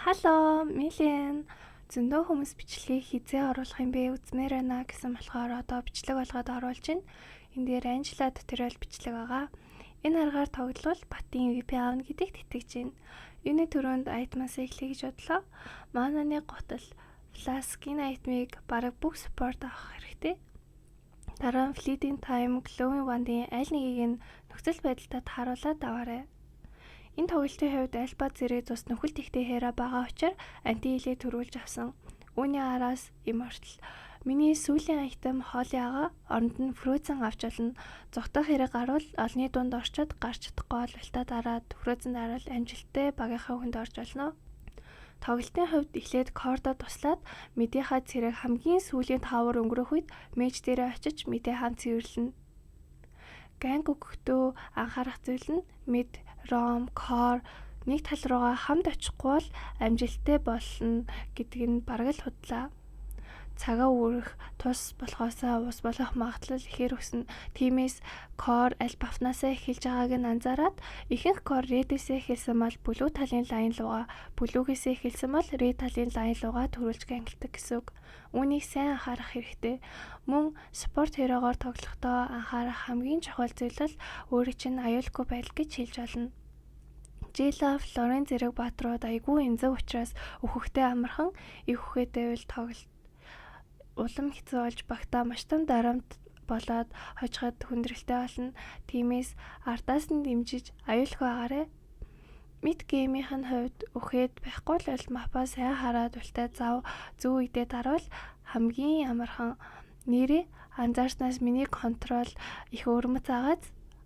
Хало, Милен. Зөндөө хүмүүс бичлэгийг хизээ оруулах юм бэ үзмээр байна гэсэн болохоор одоо бичлэг болгоод оруулж байна. Энд дээр Анжела Доториал бичлэг байгаа. Энэ аргаар тоглол Батын VP аавна гэдэгт итгэж байна. Юуны төрөнд айтмаас эхлэе гэж бодлоо. Мананы готл Flask-ийн айтмыг бараг бүх спорт авах хэрэгтэй. Дараа нь Fleeting Time, Glowing Wand-ийн аль нэгийг нь нөхцөл байдалтай тааруулаад аваарай. Энэ тоглолтын хувьд альба зэрэг цус нөхөлт ихтэй хэрэг байгаа учраас анти-хилээ төрүүлж авсан. Үүний араас Immortal. Миний сүүлийн айтем Holy ага оронд нь Frozen авч олно. Зогтох хэрэг гарвал олны дунд орчод гарч чадахгүй бол ултаа дараад Frozen дараал амжилттай багийнхаа хүнд орж олно. Тоглолтын хувьд эхлээд кордо туслаад мэдийнхаа цэрэг хамгийн сүүлийн тавар өнгөрөх үед мэж дээрээ очиж мэдээ хаан цэвэрлэнэ. Ганг өгөхдөө анхаарах зүйл нь мэд, ром, кор нэг тал руугаа хамт очихгүй бол амжилттай болно гэдг нь бараг л худлаа. Цагаа үүрэх тус болохоосаа ус болох магадлал ихээр өснө. Тиймээс кор аль бафнаасаа эхэлж байгааг нь анзаараад ихэнх кор редээсээ эхэлсэн бол блүү талын лайн руугаа, блүүгээсээ эхэлсэн бол ред талын лайн руугаа төрүүлж ангилдаг гэсэн үг. Үүнийг сайн анхаарах хэрэгтэй. Мөн спорт хэрэгоор тоглохдоо анхаарах хамгийн чухал зүйл бол өөрийн чинь аюулгүй байдал гэж хэлж болно. Жила Флорен зэрэг баатрууд айгүй энзэг учраас өөхөхтэй амархан их үхээтэй байвал тоглолт улам хэцүү болж багтаа маш том дарамт болоод хожиход хүндрэлтэй болно. Тиймээс ардаас нь дэмжиж аюулгүй агаарэ. Мид геймийн хувьд үхээд байхгүй л мапа сайн хараад үлтэй зав зүү үедээ дарвал хамгийн амархан. Нэрээ анзаарснаас миний контрол их өрмөц агаад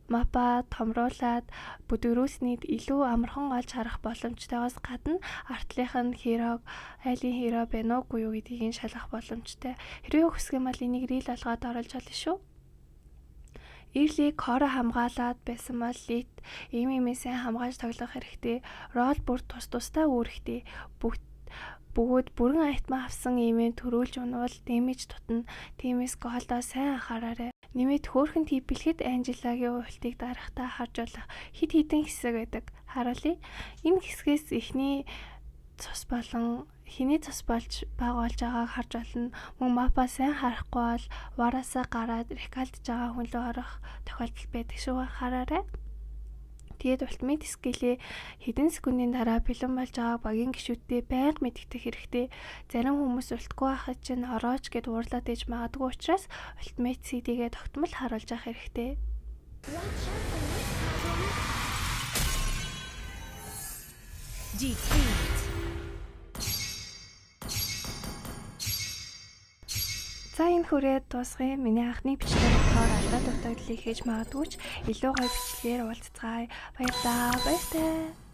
мапа томруулаад бүдгэрүүлснийд илүү амархан олж харах боломжтойгоос гадна артлынх нь херог айлын херог байна уугүй юу гэдгийг шалгах боломжтой. Хэрвээ хүсэх юм бол энийг рил олгоод оруулж олно шүү. Early core хамгаалаад байсан бол лит ийм сайн хамгаалж тоглох хэрэгтэй. Рол бүр тусдаа үүрэгтэй. Бүгд бүрэн айтмаа авсан имээ төрүүлж унвал дэмэж тутна. Тиймээс голдоо сайн анхаараарай. Нэмээд хөөрхөн тип бэлгэд Анжелагийн уйлтыг дарахтаа харж болох хит хитэн хэсэг байдаг. Харуулъя. Энэ хэсгээс эхний цус болон хиний цус болж байгаа байгааг харж олно. Мөн мапа сайн харахгүй бол вараасаа гараад рекалдж байгаа хүн рүү орох тохиолдол байдаг шүү. Хараарай. Тэгээд ультимейт скиллээ хэдэн секундын дараа бэлэн болж байгааг багийн гишүүдтэй байнга мэдэгдэх хэрэгтэй. Зарим хүмүүс ультгүй байхад чинь орооч гэд уурлаад ээж магадгүй учраас ультимейт CD-гээ тогтмол харуулж авах хэрэгтэй. За энэ хүрээд дуусгая. Миний анхны бичлэг болохоор алдаа дутагдлыг хийж магадгүй ч илүү гоё бичлэгээр уулзцгаая. Баярлалаа. Баяртай.